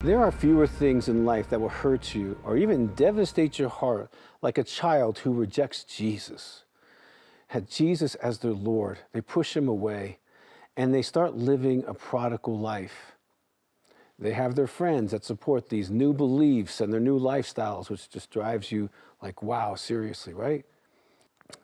There are fewer things in life that will hurt you or even devastate your heart like a child who rejects Jesus. Had Jesus as their Lord, they push him away and they start living a prodigal life. They have their friends that support these new beliefs and their new lifestyles, which just drives you like, wow, seriously, right?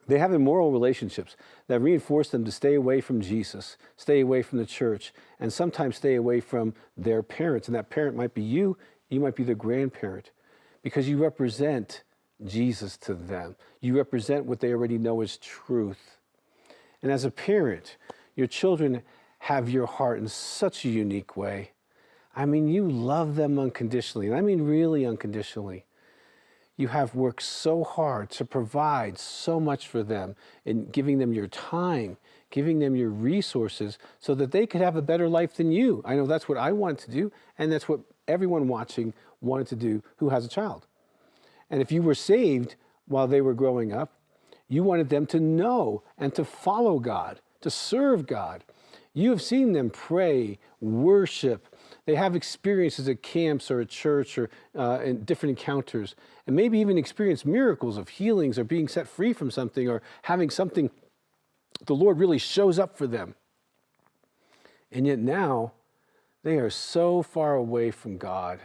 They have immoral relationships that reinforce them to stay away from Jesus, stay away from the church, and sometimes stay away from their parents. And that parent might be you might be their grandparent, because you represent Jesus to them. You represent what they already know is truth. And as a parent, your children have your heart in such a unique way. I mean, you love them unconditionally, and I mean really unconditionally. You have worked so hard to provide so much for them and giving them your time, giving them your resources so that they could have a better life than you. I know that's what I wanted to do, and that's what everyone watching wanted to do who has a child. And if you were saved while they were growing up, you wanted them to know and to follow God, to serve God. You have seen them pray, worship. They have experiences at camps or at church or in different encounters, and maybe even experience miracles of healings or being set free from something or having something, the Lord really shows up for them. And yet now, they are so far away from God,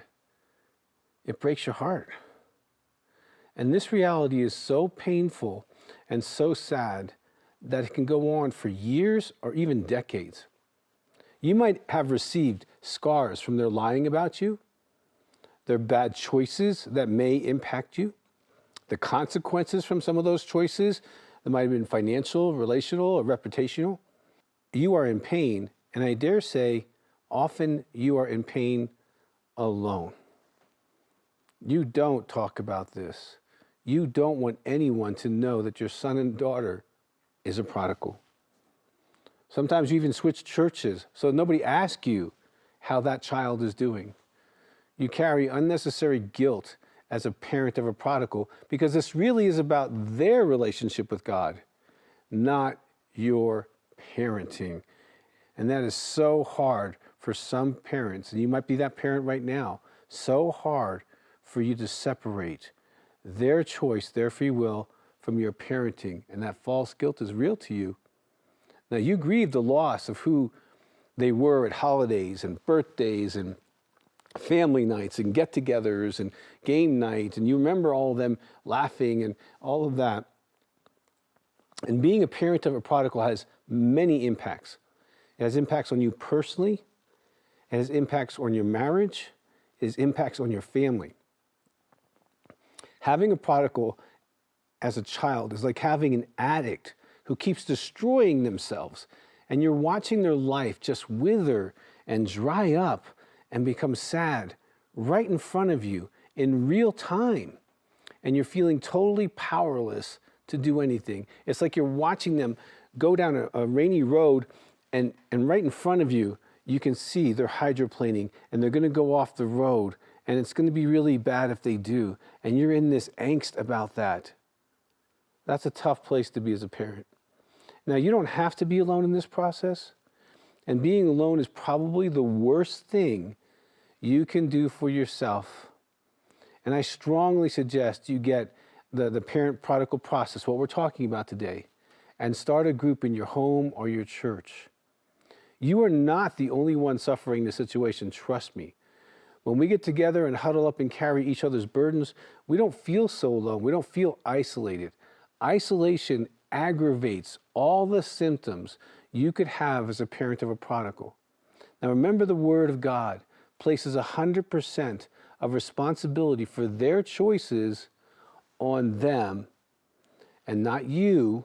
it breaks your heart. And this reality is so painful and so sad that it can go on for years or even decades. You might have received scars from their lying about you, their bad choices that may impact you, the consequences from some of those choices that might have been financial, relational, or reputational. You are in pain, and I dare say, often you are in pain alone. You don't talk about this. You don't want anyone to know that your son and daughter is a prodigal. Sometimes you even switch churches so nobody asks you how that child is doing. You carry unnecessary guilt as a parent of a prodigal because this really is about their relationship with God, not your parenting. And that is so hard for some parents, and you might be that parent right now, so hard for you to separate their choice, their free will from your parenting, and that false guilt is real to you. Now, you grieve the loss of who they were at holidays and birthdays and family nights and get-togethers and game nights, and you remember all of them laughing and all of that. And being a parent of a prodigal has many impacts. It has impacts on you personally, it has impacts on your marriage, it has impacts on your family. Having a prodigal as a child is like having an addict who keeps destroying themselves, and you're watching their life just wither and dry up and become sad right in front of you in real time, and you're feeling totally powerless to do anything. It's like you're watching them go down a rainy road, and right in front of you, you can see they're hydroplaning, and they're gonna go off the road, and it's gonna be really bad if they do, and you're in this angst about that. That's a tough place to be as a parent. Now, you don't have to be alone in this process, and being alone is probably the worst thing you can do for yourself. And I strongly suggest you get the parent prodigal process, what we're talking about today, and start a group in your home or your church. You are not the only one suffering the situation, trust me. When we get together and huddle up and carry each other's burdens, we don't feel so alone. We don't feel isolated. Isolation aggravates all the symptoms you could have as a parent of a prodigal. Now remember, the Word of God places 100% of responsibility for their choices on them, and not you,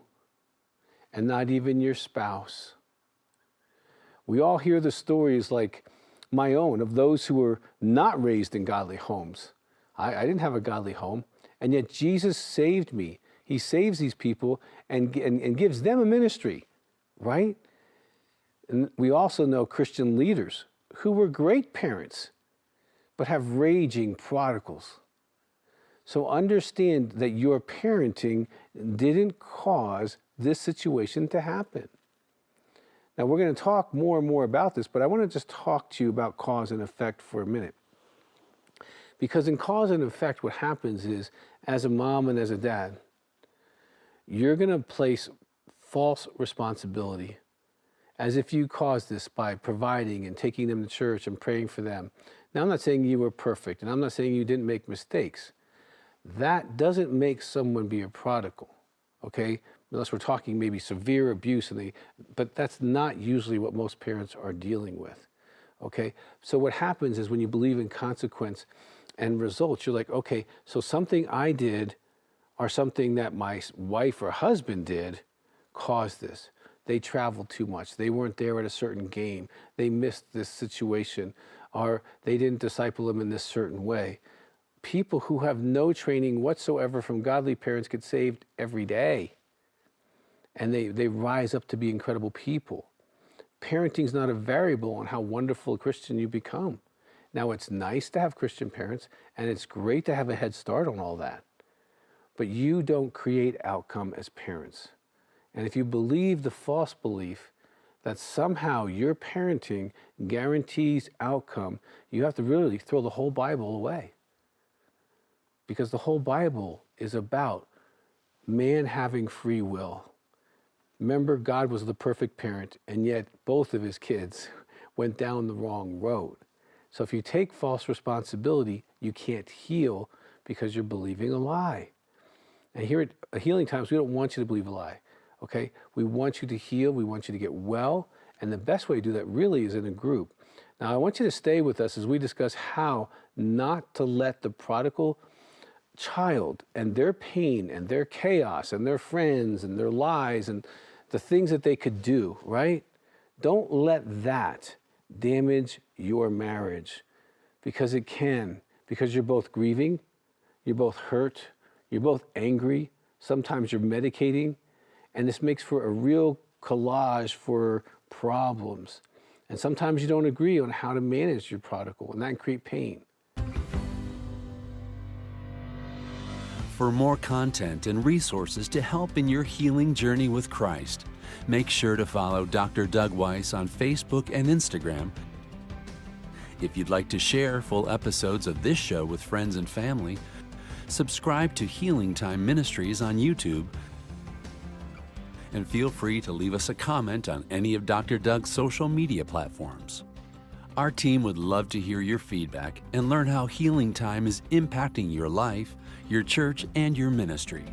and not even your spouse. We all hear the stories like my own of those who were not raised in godly homes. I didn't have a godly home, and yet Jesus saved me. He saves these people and gives them a ministry, right? And we also know Christian leaders who were great parents, but have raging prodigals. So understand that your parenting didn't cause this situation to happen. Now, we're going to talk more and more about this, but I want to just talk to you about cause and effect for a minute. Because in cause and effect, what happens is, as a mom and as a dad, you're going to place false responsibility as if you caused this by providing and taking them to church and praying for them. Now, I'm not saying you were perfect, and I'm not saying you didn't make mistakes. That doesn't make someone be a prodigal, okay? Unless we're talking maybe severe abuse, but that's not usually what most parents are dealing with, okay? So what happens is when you believe in consequence and results, you're like, okay, so something I did or something that my wife or husband did caused this. They traveled too much. They weren't there at a certain game. They missed this situation, or they didn't disciple them in this certain way. People who have no training whatsoever from godly parents get saved every day. And they rise up to be incredible people. Parenting is not a variable on how wonderful a Christian you become. Now, it's nice to have Christian parents, and it's great to have a head start on all that. But you don't create outcome as parents. And if you believe the false belief that somehow your parenting guarantees outcome, you have to really throw the whole Bible away. Because the whole Bible is about man having free will. Remember, God was the perfect parent, and yet both of his kids went down the wrong road. So if you take false responsibility, you can't heal because you're believing a lie. And here at Healing Times, we don't want you to believe a lie, okay? We want you to heal. We want you to get well. And the best way to do that really is in a group. Now, I want you to stay with us as we discuss how not to let the prodigal child and their pain and their chaos and their friends and their lies and the things that they could do, right? Don't let that damage your marriage, because it can, because you're both grieving, you're both hurt, you're both angry, sometimes you're medicating, and this makes for a real collage for problems. And sometimes you don't agree on how to manage your prodigal, and that can create pain. For more content and resources to help in your healing journey with Christ, make sure to follow Dr. Doug Weiss on Facebook and Instagram. If you'd like to share full episodes of this show with friends and family, subscribe to Healing Time Ministries on YouTube, and feel free to leave us a comment on any of Dr. Doug's social media platforms. Our team would love to hear your feedback and learn how Healing Time is impacting your life, your church, and your ministry.